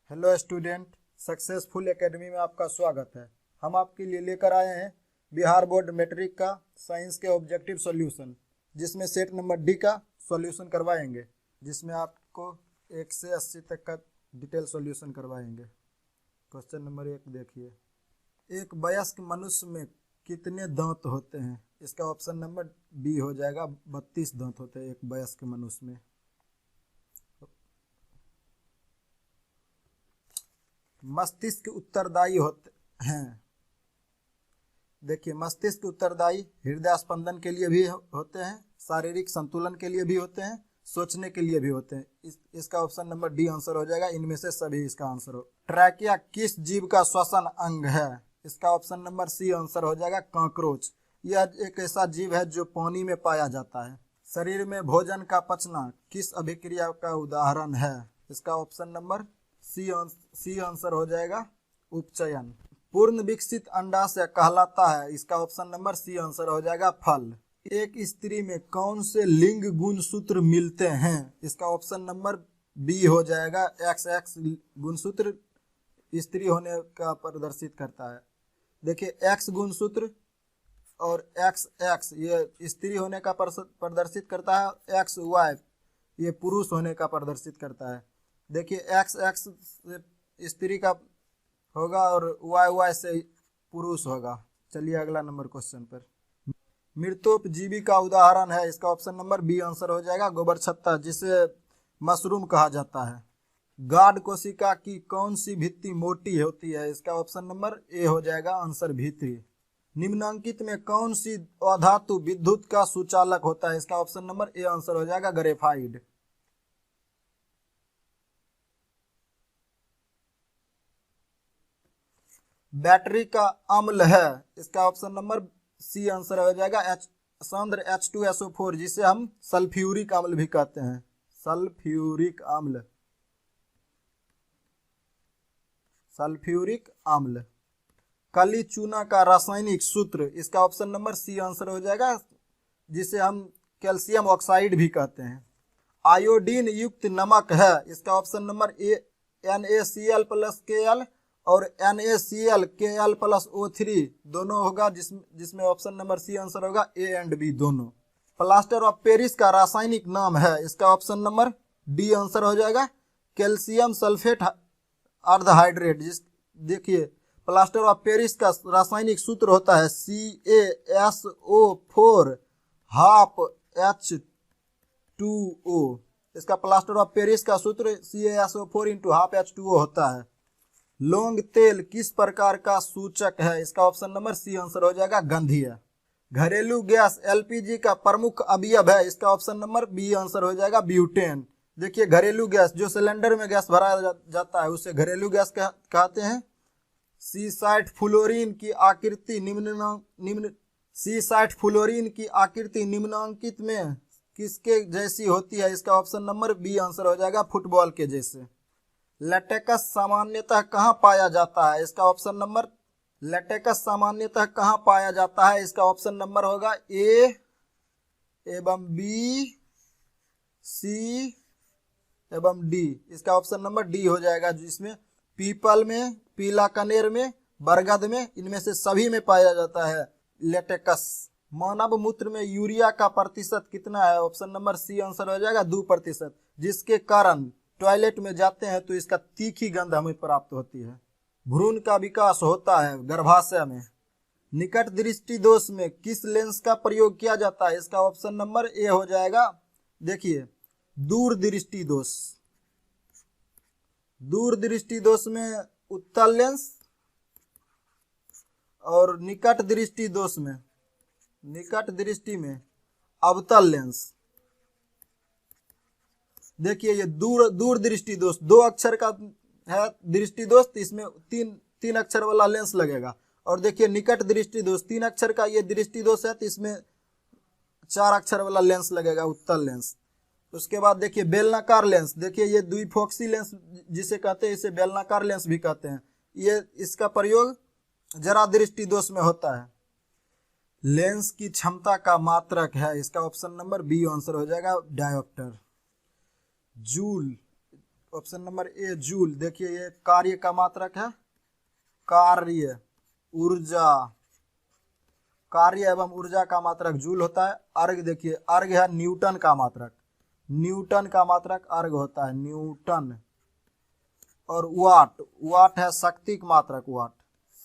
Hello student, successful academy में आपका स्वागत है। हम आपके लिए लेकर आए हैं बिहार बोर्ड मैट्रिक का साइंस के ऑब्जेक्टिव सॉल्यूशन, जिसमें सेट नंबर डी का सॉल्यूशन करवाएंगे, जिसमें आपको 1 से 80 तक का डिटेल सॉल्यूशन करवाएंगे। क्वेश्चन नंबर 1 देखिए, एक वयस्क मनुष्य में कितने दांत होते हैं? इसका ऑप्शन नंबर बी हो जाएगा, 32 दांत होते हैं एक वयस्क मनुष्य में। मस्तिष्क उत्तरदायी होते हैं। देखिए, मस्तिष्क उत्तरदायी हृदय स्पंदन के लिए भी होते हैं, शारीरिक संतुलन के लिए भी होते हैं, सोचने के लिए भी होते हैं। इसका ऑप्शन नंबर डी आंसर हो जाएगा, इनमें से सभी इसका आंसर हो। ट्रैकिया किस जीव का श्वसन अंग है? इसका ऑप्शन नंबर सी आंसर हो जाएगा, कॉकरोच। यह एक ऐसा जीव है जो पानी में पाया जाता है। शरीर में भोजन का पचना किस अभिक्रिया का उदाहरण है? इसका ऑप्शन नंबर सी आंसर हो जाएगा, उपचयन। पूर्ण विकसित अंडाशय कहलाता है? इसका ऑप्शन नंबर सी आंसर हो जाएगा, फल। एक स्त्री में कौन से लिंग गुणसूत्र मिलते हैं? इसका ऑप्शन नंबर बी हो जाएगा, XX गुणसूत्र स्त्री होने का प्रदर्शित करता है। देखिए, X गुणसूत्र और XX ये स्त्री होने का प्रदर्शित करता है, XY ये पुरुष होने का प्रदर्शित करता है। देखिए, XX से स्त्री का होगा और YY से पुरुष होगा। चलिए अगला नंबर क्वेश्चन पर। मृतोपजीवी का उदाहरण है? इसका ऑप्शन नंबर बी आंसर हो जाएगा, गोबर छत्ता, जिसे मशरूम कहा जाता है। गाढ़ कोशिका की कौन सी भित्ति मोटी होती है? इसका ऑप्शन नंबर ए हो जाएगा, आंसर भीतरी। निम्नांकित में कौन सी अधातु विद्युत का सुचालक होता है? इसका ऑप्शन नंबर ए आंसर हो जाएगा, ग्रेफाइट। बैटरी का अम्ल है? इसका ऑप्शन नंबर सी आंसर हो जाएगा, सांद्र H2SO4, जिसे हम सल्फ्यूरिक अम्ल भी कहते हैं। सल्फ्यूरिक अम्ल, सल्फ्यूरिक अम्ल। काली चूना का रासायनिक सूत्र? इसका ऑप्शन नंबर सी आंसर हो जाएगा, जिसे हम कैल्शियम ऑक्साइड भी कहते हैं। आयोडीन युक्त नमक है? इसका ऑप्शन नंबर ए NaCl+Kl और NaCl+Kl+O3 दोनों होगा, जिसमें ऑप्शन नंबर सी आंसर होगा, ए एंड बी दोनों। प्लास्टर ऑफ पेरिस का रासायनिक नाम है? इसका ऑप्शन नंबर डी आंसर हो जाएगा, कैल्शियम सल्फेट अर्धहाइड्रेट। देखिए, प्लास्टर ऑफ पेरिस का रासायनिक सूत्र होता है CaSO4 H2O। इसका प्लास्टर ऑफ पेरिस का सूत्र CaSO4 × 12H2O होता है। लौंग तेल किस प्रकार का सूचक है? इसका ऑप्शन नंबर सी आंसर हो जाएगा, गंधीय। घरेलू गैस LPG का प्रमुख अवयव है? इसका ऑप्शन नंबर बी आंसर हो जाएगा, ब्यूटेन। देखिए, घरेलू गैस जो सिलेंडर में गैस भराया जाता है उसे घरेलू गैस कहते हैं। सीसाइट फ्लोरीन की आकृति निम्नांकित में किसके जैसी होती है? इसका ऑप्शन नंबर बी आंसर हो जाएगा, फुटबॉल के जैसे। लेटेक्स सामान्यतः कहाँ पाया जाता है? इसका ऑप्शन नंबर लेटेक्स सामान्यतः कहाँ पाया जाता है? इसका ऑप्शन नंबर होगा ए एवं बी, सी एवं डी। इसका ऑप्शन नंबर डी हो जाएगा, जिसमें पीपल में, पीला कनेर में, बरगद में, इनमें से सभी में पाया जाता है लेटेक्स। मानव मूत्र में यूरिया का प्रतिशत कितना है? ऑप्शन नंबर सी आंसर हो जाएगा, 2%, जिसके कारण टॉयलेट में जाते हैं तो इसका तीखी गंध हमें प्राप्त होती है। भ्रूण का विकास होता है गर्भाशय में। निकट दृष्टि दोष में किस लेंस का प्रयोग किया जाता है? इसका ऑप्शन नंबर ए हो जाएगा, देखिए, दूर दृष्टि दोष। दूर दृष्टि दोष में उत्तल लेंस और निकट दृष्टि दोष में, निकट दृष्टि में अवतल लेंस। देखिए, ये दूर दृष्टि दोष 2 अक्षर का है दृष्टि दोष, इसमें तीन अक्षर वाला लेंस लगेगा। और देखिए, निकट दृष्टि दोष 3 अक्षर का ये दृष्टि दोष है, तो इसमें 4 अक्षर वाला लेंस लगेगा, उत्तल लेंस। उसके बाद देखिए, बेलनाकार लेंस। देखिए, ये द्विफोक्सी लेंस जिसे कहते हैं, इसे बेलनाकार लेंस भी कहते हैं। ये इसका प्रयोग जरा दृष्टि दोष में होता है। लेंस की क्षमता का मात्रक है? इसका ऑप्शन नंबर बी आंसर हो जाएगा, dioptre. Joule option number A joule. देखिए ये कार्य का मात्रक है, कार्य ऊर्जा, कार्य एवं ऊर्जा का मात्रक जूल होता है। अर्घ देखिए अर्घ है न्यूटन का मात्रक, न्यूटन का मात्रक अर्घ होता है, न्यूटन। और वाट, वाट है शक्ति का मात्रक, वाट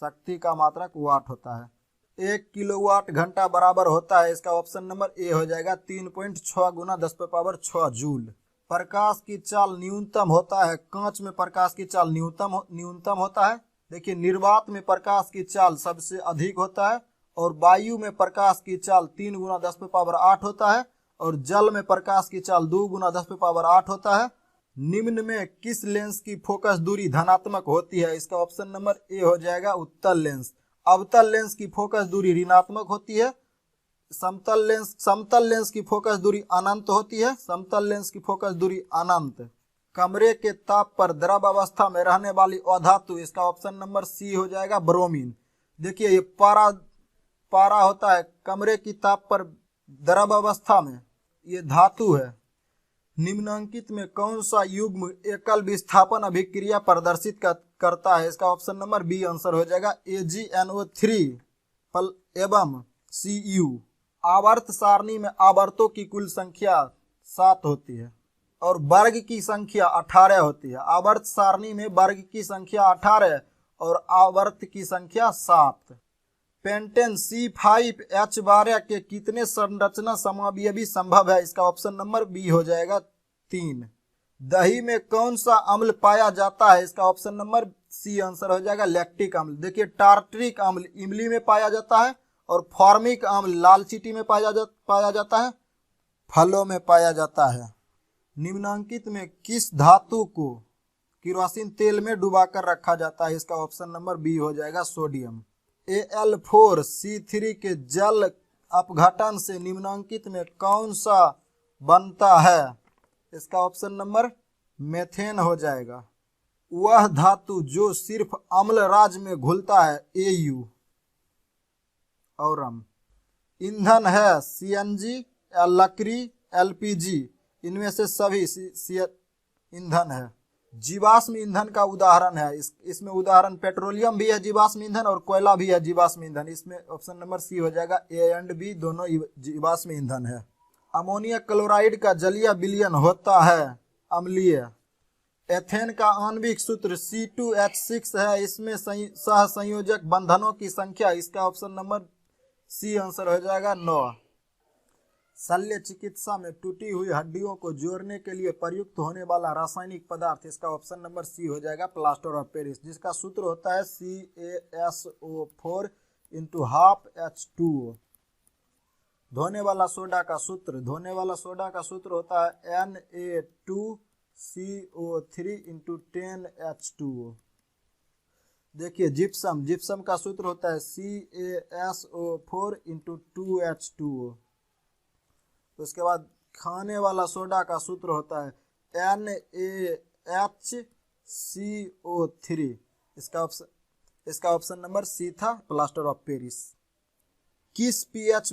शक्ति का मात्रक वाट होता है। 1 किलोवाट घंटा बराबर होता है, इसका ऑप्शन नंबर ए हो जाएगा 3.6 गुना 10⁻6 जूल। प्रकाश की चाल न्यूनतम होता है, कांच में प्रकाश की चाल न्यूनतम होता है। देखिए निर्वात में प्रकाश की चाल सबसे अधिक होता है, और वायु में प्रकाश की चाल 3 गुना 10⁸ होता है, और जल में प्रकाश की चाल 2 गुना 10⁸ होता है। निम्न में किस लेंस की फोकस दूरी धनात्मक होती है, इसका ऑप्शन नंबर ए हो जाएगा उत्तल लेंस। अवतल लेंस की फोकस दूरी ऋणात्मक होती है, समतल लेंस की फोकस दूरी अनंत होती है, समतल लेंस की फोकस दूरी अनंत। कमरे के ताप पर द्रव अवस्था में रहने वाली अधातु, इसका ऑप्शन नंबर सी हो जाएगा ब्रोमीन। देखिए ये पारा होता है, कमरे की ताप पर द्रव अवस्था में ये धातु है। निम्नांकित में कौन सा युग्म एकल विस्थापन अभिक्रिया प्रदर्शित करता है, इसका ऑप्शन नंबर बी आंसर हो जाएगा AgNO3 एवं Cu। आवर्त सारणी में आवर्तों की कुल संख्या 7 होती है और वर्ग की संख्या 18 होती है। आवर्त सारणी में वर्ग की संख्या 18 और आवर्त की संख्या 7। पेंटेन C5H12 के कितने संरचना समावयवी संभव है, इसका ऑप्शन नंबर बी हो जाएगा 3। दही में कौन सा अम्ल पाया जाता है, इसका ऑप्शन नंबर सी आंसर हो जाएगा लैक्टिक अम्ल। देखिए टार्ट्रिक अम्ल इमली में पाया जाता है, और फॉर्मिक अम्ल लाल चींटी में पाया जाता है, फलों में पाया जाता है। निम्नांकित में किस धातु को केरोसिन तेल में डुबाकर रखा जाता है, इसका ऑप्शन नंबर बी हो जाएगा सोडियम। Al4C3 के जल अपघटन से निम्नांकित में कौन सा बनता है, इसका ऑप्शन नंबर मेथेन हो जाएगा। वह धातु जो सिर्फ अम्ल राज में घुलता है Au। और ईंधन है CNG, लकड़ी, LPG, इनमें से सभी ईंधन है। जीवाश्म ईंधन का उदाहरण है, इसमें उदाहरण पेट्रोलियम भी है जीवाश्म ईंधन, और कोयला भी है जीवाश्म ईंधन। इसमें ऑप्शन नंबर सी हो जाएगा A एंड B दोनों जीवाश्म ईंधन है। अमोनिया क्लोराइड का जलीय विलयन होता है अम्लीय। एथेन का आणविक सूत्र C2H6 है, इसमें सह संयोजक बंधनों की संख्या, इसका ऑप्शन नंबर सी आंसर हो जाएगा 9। शल्य चिकित्सा में टूटी हुई हड्डियों को जोड़ने के लिए प्रयुक्त होने वाला रासायनिक पदार्थ, इसका ऑप्शन नंबर सी हो जाएगा प्लास्टर ऑफ पेरिस, जिसका सूत्र होता है CaSO4 × 12H2O। धोने वाला सोडा का सूत्र होता है Na2CO3 × 10H2O। देखिए जिप्सम का सूत्र होता है CaSO4 × 2H2O। उसके बाद खाने वाला सोडा का सूत्र होता है NaHCO3, इसका ऑप्शन नंबर सी था प्लास्टर ऑफ पेरिस। किस पीएच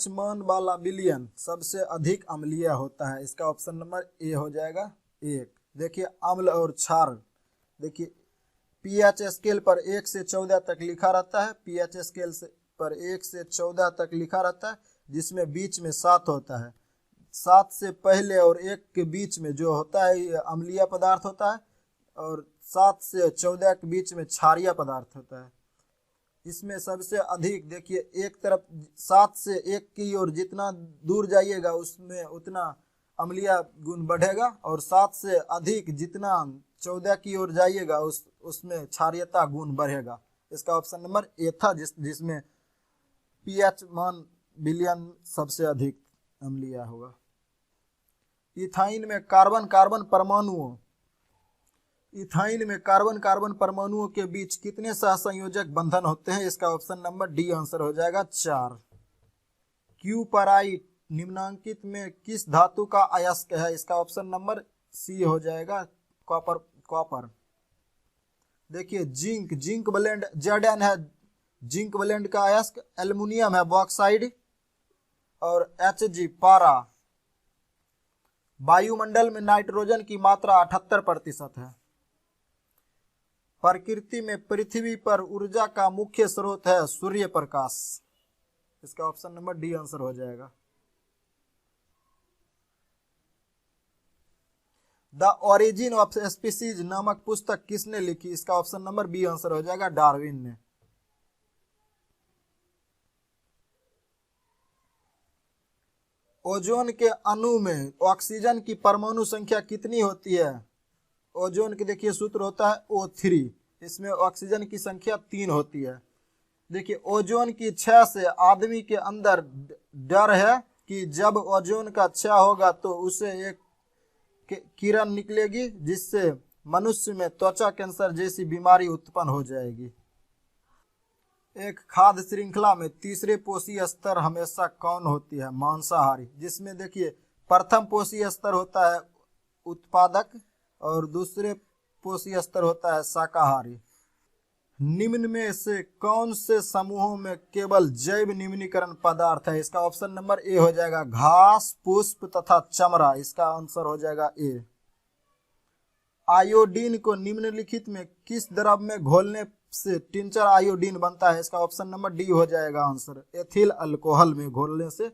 मान वाला विलयन सबसे अधिक अम्लीय होता है, इसका ऑप्शन नंबर ए हो जाएगा 1। देखिए अम्ल और क्षार, देखिए पीएच स्केल पर 1 से 14 तक लिखा रहता है, पीएच स्केल पर 1 से 14 तक लिखा रहता है, जिसमें बीच में 7 होता है। 7 से पहले और 1 के बीच में जो होता है ये अम्लीय पदार्थ होता है, और 7 से 14 के बीच में क्षारीय पदार्थ होता है। इसमें सबसे अधिक देखिए एक तरफ 7 से 1 की ओर जितना दूर जाइएगा उसमें उतना अम्लीय गुण बढ़ेगा, और 7 से अधिक जितना 14 की ओर जाइएगा उसमें क्षारीयता गुण बढ़ेगा। इसका ऑप्शन नंबर ए था जिसमें पीएच मान विलयन सबसे अधिक अम्लीय होगा। इथाइन में कार्बन कार्बन परमाणुओं के बीच कितने सहसंयोजक बंधन होते हैं, इसका ऑप्शन नंबर डी आंसर हो जाएगा 4। क्यूपराइट निम्नांकित में किस धातु का अयस्क है, इसका ऑप्शन नंबर सी हो जाएगा कॉपर। देखिए जिंक ब्लेंड Zn है, जिंक ब्लेंड का अयस्क। एल्युमिनियम है बॉक्साइड, और Hg पारा। वायुमंडल में नाइट्रोजन की मात्रा 78% है। प्रकृति में पृथ्वी पर ऊर्जा का मुख्य स्रोत है सूर्य प्रकाश। इसका ऑप्शन नंबर डी आंसर हो जाएगा। द ओरिजिन ऑफ स्पीसीज नामक पुस्तक किसने लिखी? इसका ऑप्शन नंबर बी आंसर हो जाएगा, डार्विन ने। ओजोन के अणु में ऑक्सीजन की परमाणु संख्या कितनी होती है? ओजोन के देखिए सूत्र होता है O3, इसमें ऑक्सीजन की संख्या 3 होती है। देखिए ओजोन की क्षय से आदमी के अंदर डर है कि जब ओजोन का क्षय होगा तो उसे एक किरण निकलेगी जिससे मनुष्य में त्वचा कैंसर जैसी बीमारी उत्पन्न हो जाएगी। एक खाद्य श्रृंखला में तीसरे पोषी स्तर हमेशा कौन होती है? मांसाहारी। जिसमें देखिए प्रथम पोषी स्तर होता है उत्पादक और दूसरे पोषी स्तर होता है शाकाहारी। निम्न में से कौन से समूहों में केवल जैव निम्नीकरण पदार्थ है? इसका ऑप्शन नंबर ए हो जाएगा, घास, पुष्प तथा चमड़ा। इसका आंसर हो जाएगा ए। आयोडीन को निम्नलिखित में किस द्रव में घोलने से टिंचर आयोडीन बनता है? इसका ऑप्शन नंबर डी हो जाएगा आंसर, एथिल अल्कोहल में घोलने से।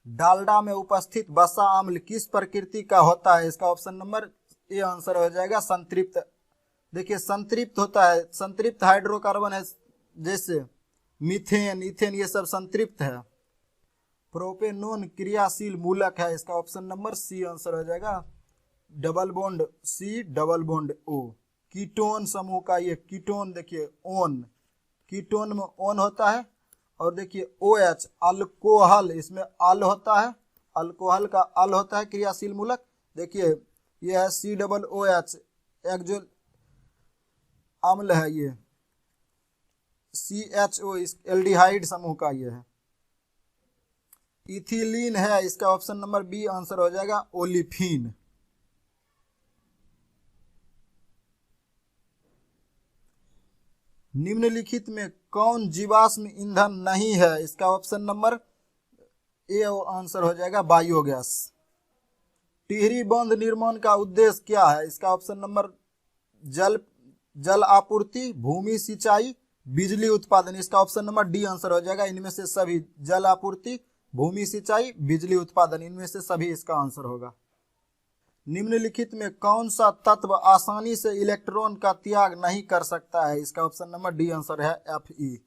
डालडा में उपस्थित वसा अम्ल किस प्रकृति का होता है? इसका ऑप्शन नंबर ए आंसर हो जाएगा, संतृप्त। देखिए संतृप्त होता है, संतृप्त हाइड्रोकार्बन है जैसे मीथेन, इथेन, ये सब संतृप्त है। प्रोपेनोन क्रियाशील मूलक है। इसका ऑप्शन नंबर सी आंसर हो जाएगा, double bond C double bond O. Ketone समूह का ये कीटोन देखिए ओन, कीटोन में ओन होता है। और देखिए OH अल्कोहल, इसमें अल होता है, अल्कोहल का अल होता है क्रियाशील मूलक। देखिए ये है COOH, एक जो अम्ल है ये CHO, इस एल्डिहाइड समूह का ये है। इथिलीन है, इसका ऑप्शन नंबर बी आंसर हो जाएगा, ओलिफिन। निम्नलिखित में कौन जीवाश्म ईंधन नहीं है? इसका ऑप्शन नंबर ए आंसर हो जाएगा, बायोगैस। टिहरी बांध निर्माण का उद्देश्य क्या है? इसका ऑप्शन नंबर जल आपूर्ति, भूमि सिंचाई, बिजली उत्पादन। इसका ऑप्शन नंबर डी आंसर हो जाएगा, इनमें से सभी। जल आपूर्ति, भूमि सिंचाई, बिजली उत्पादन, इनमें से सभी इसका आंसर होगा। निम्नलिखित में कौन सा तत्व आसानी से इलेक्ट्रॉन का त्याग नहीं कर सकता है? इसका ऑप्शन नंबर डी आंसर है, Fe।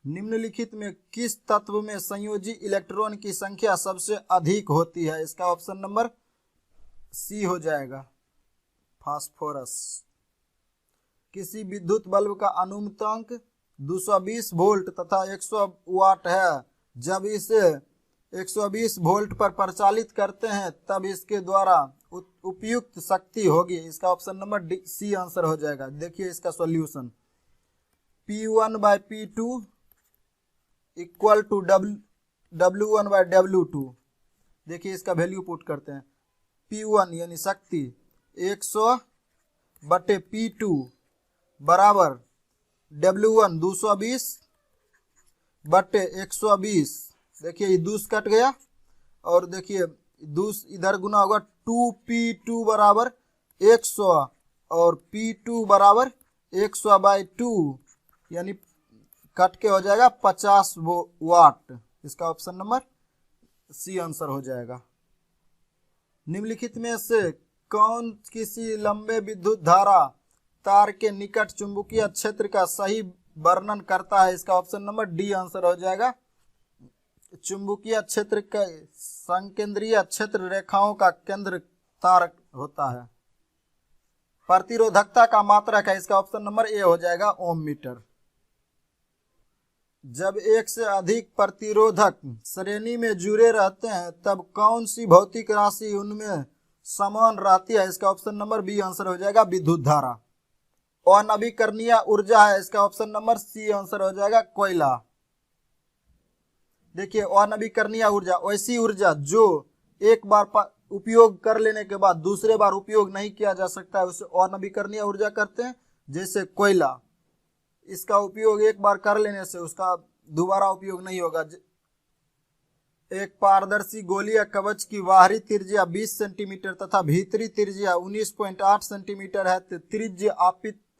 निम्नलिखित में किस तत्व में संयोजी इलेक्ट्रॉन की संख्या सबसे अधिक होती है? इसका ऑप्शन नंबर सी हो जाएगा, फास्फोरस। किसी विद्युत बल्ब का अनुमतांक 220 वोल्ट तथा 100 वाट है। जब इसे 120 वोल्ट पर प्रचालित करते हैं तब इसके द्वारा उपयुक्त शक्ति होगी। इसका ऑप्शन नंबर सी आंसर हो जाएगा। देखिए इसका solution, P1/P2 equal to W1/W2। देखिए इसका वैल्यू पुट करते हैं। P1 यानी शक्ति 100/P2 बराबर W1 220/120। देखिए ये 2 कट गया और देखिए 2 इधर गुना होगा, 2P2 बराबर 100 और P2 बराबर 100/2 यानी कट के हो जाएगा 50 वाट। इसका ऑप्शन नंबर सी आंसर हो जाएगा। निम्नलिखित में से कौन किसी लंबे विद्युत धारा तार के निकट चुंबकीय क्षेत्र का सही वर्णन करता है? इसका ऑप्शन नंबर डी आंसर हो जाएगा, चुंबकीय क्षेत्र का संकेंद्रीय क्षेत्र रेखाओं का केंद्र तार होता है। प्रतिरोधकता का मात्रक है, इसका ऑप्शन नंबर ए हो जाएगा, ओम मीटर। जब एक से अधिक प्रतिरोधक श्रेणी में जुड़े रहते हैं तब कौन सी भौतिक राशि उनमें समान रहती है? इसका ऑप्शन नंबर बी आंसर हो जाएगा, विद्युत धारा। अनवीकरणीय ऊर्जा है, इसका ऑप्शन नंबर सी आंसर हो जाएगा, कोयला। देखिए अनवीकरणीय ऊर्जा ऐसी ऊर्जा जो एक बार उपयोग कर लेने के बाद दूसरे बार उपयोग नहीं किया जा सकता है, उसे अनवीकरणीय ऊर्जा कहते हैं। जैसे कोयला, इसका उपयोग एक बार कर लेने से उसका दोबारा उपयोग नहीं होगा। एक पारदर्शी गोलीय कवच की बाहरी त्रिज्या 20 सेंटीमीटर तथा भीतरी त्रिज्या 19.8 सेंटीमीटर है तो त्रिज्य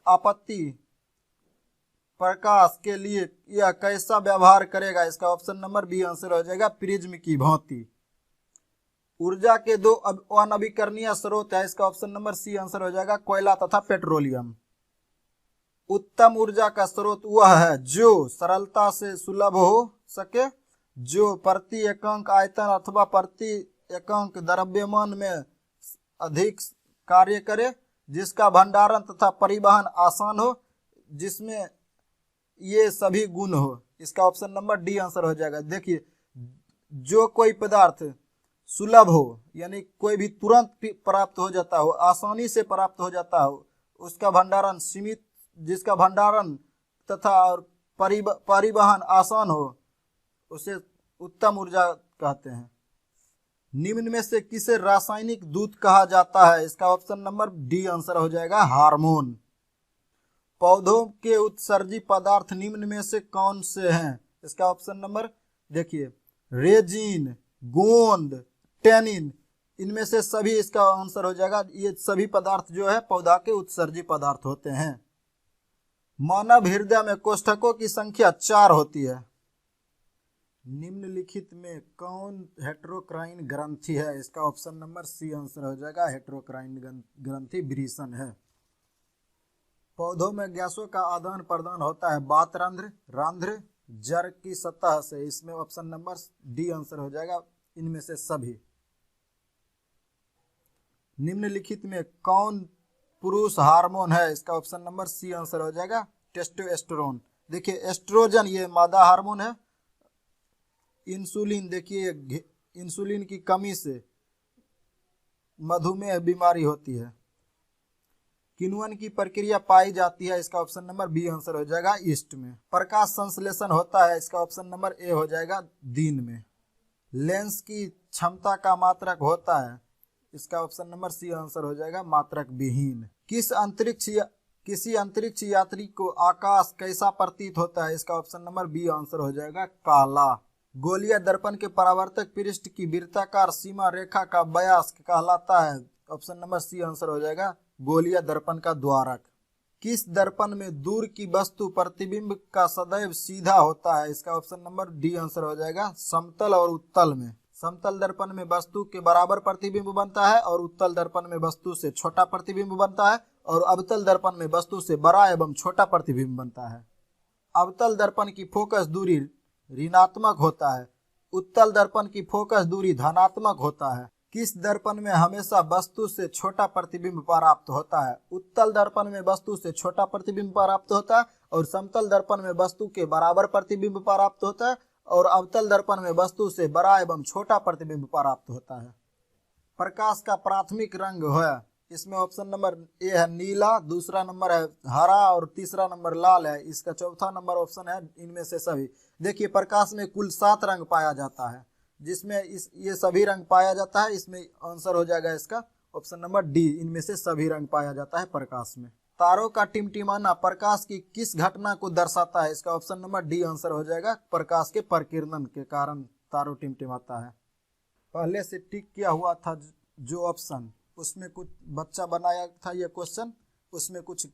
आपत्ति प्रकाश के लिए यह कैसा व्यवहार करेगा? इसका ऑप्शन नंबर बी आंसर हो जाएगा प्रिज्म की भांति। ऊर्जा के दो अनवीकरणीय स्रोत है, इसका ऑप्शन नंबर सी आंसर हो जाएगा कोयला तथा पेट्रोलियम। उत्तम ऊर्जा का स्रोत वह है जो सरलता से सुलभ हो सके, जो प्रति एकांक आयतन अथवा प्रति एकांक द्रव्यमान में अधिक कार्य करे, जिसका भंडारण तथा परिवहन आसान हो, जिसमें ये सभी गुण हो। इसका ऑप्शन नंबर डी आंसर हो जाएगा। देखिए, जो कोई पदार्थ सुलभ हो यानी कोई भी तुरंत प्राप्त हो जाता हो, आसानी से प्राप्त हो जाता हो, उसका भंडारण सीमित, जिसका भंडारण तथा परिवहन आसान हो, उसे उत्तम ऊर्जा कहते हैं। निम्न में से किसे रासायनिक दूत कहा जाता है? इसका ऑप्शन नंबर डी आंसर हो जाएगा हार्मोन। पौधों के उत्सर्जी पदार्थ निम्न में से कौन से हैं? इसका ऑप्शन नंबर देखिए, रेजिन, गोंद, टेनिन, इनमें से सभी इसका आंसर हो जाएगा। ये सभी पदार्थ जो है पौधा के उत्सर्जी पदार्थ होते हैं। मानव हृदय में कोष्ठकों की संख्या 4 होती है। निम्नलिखित में कौन हेटेरोक्राइन ग्रंथि है? इसका ऑप्शन नंबर सी आंसर हो जाएगा हेटेरोक्राइन ग्रंथि वृषण है। पौधों में गैसों का आदान प्रदान होता है वातरंध्र, रंध्र, जड़ की सतह से। इसमें ऑप्शन नंबर डी आंसर हो जाएगा इनमें से सभी। निम्नलिखित में कौन पुरुष हार्मोन है? इसका ऑप्शन नंबर सी आंसर हो जाएगा टेस्टोस्टेरोन। देखिए, एस्ट्रोजन ये मादा हार्मोन है। इंसुलिन, देखिए इंसुलिन की कमी से मधुमेह बीमारी होती है। किण्वन की प्रक्रिया पाई जाती है, इसका ऑप्शन नंबर बी आंसर हो जाएगा ईस्ट में। प्रकाश संश्लेषण होता है, इसका ऑप्शन नंबर ए हो जाएगा दिन में। लेंस की क्षमता का मात्रक होता है, इसका ऑप्शन नंबर सी आंसर हो जाएगा मात्रक विहीन। किसी अंतरिक्ष यात्री को आकाश कैसा प्रतीत होता है? इसका ऑप्शन नंबर बी आंसर हो जाएगा काला। गोलीय दर्पण के परावर्तक पृष्ठ की वृत्ताकार सीमा रेखा का व्यास कहलाता है, ऑप्शन नंबर सी आंसर हो जाएगा गोलीय दर्पण का द्वारक। किस दर्पण में दूर की वस्तु प्रतिबिंब का सदैव सीधा होता है? इसका ऑप्शन नंबर डी आंसर हो जाएगा समतल और उत्तल में। समतल दर्पण में वस्तु के बराबर प्रतिबिंब बनता है और उत्तल दर्पण में वस्तु से छोटा प्रतिबिंब बनता है और अवतल दर्पण में वस्तु से बड़ा एवं छोटा प्रतिबिंब बनता है। अवतल दर्पण की फोकस दूरी ऋणात्मक होता है, उत्तल दर्पण की फोकस दूरी धनात्मक होता है। किस दर्पण में हमेशा वस्तु से छोटा प्रतिबिंब प्राप्त होता है? उत्तल दर्पण में वस्तु से छोटा प्रतिबिंब प्राप्त होता है और समतल दर्पण में वस्तु के बराबर प्रतिबिंब प्राप्त होता है और अवतल दर्पण में वस्तु से बड़ा एवं छोटा प्रतिबिंब प्राप्त होता है। प्रकाश का प्राथमिक रंग है, इसमें ऑप्शन नंबर ए है नीला, दूसरा नंबर है हरा और तीसरा नंबर लाल है। इसका चौथा नंबर ऑप्शन है इनमें से सभी। देखिए, प्रकाश में कुल 7 रंग पाया जाता है, जिसमें ये सभी रंग पाया जाता है। इसमें आंसर हो जाएगा इसका ऑप्शन नंबर डी, इनमें से सभी रंग पाया जाता है प्रकाश में। तारों का टिमटिमाना प्रकाश की किस घटना को दर्शाता है? इसका ऑप्शन नंबर डी आंसर हो जाएगा प्रकाश के प्रकीर्णन के कारण तारों टिमटिमाता है। पहले से टिक किया हुआ था जो ऑप्शन, उसमें कुछ बच्चा बनाया था ये क्वेश्चन, उसमें कुछ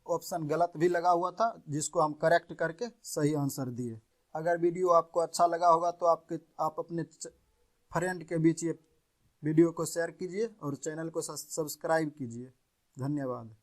ऑप्शन गलत भी लगा हुआ था, जिसको हम करेक्ट करके सही आंसर दिए। अगर वीडियो आपको अच्छा लगा होगा तो आप अपने फ्रेंड के बीच ये वीडियो को शेयर कीजिए और चैनल को सब्सक्राइब कीजिए। धन्यवाद।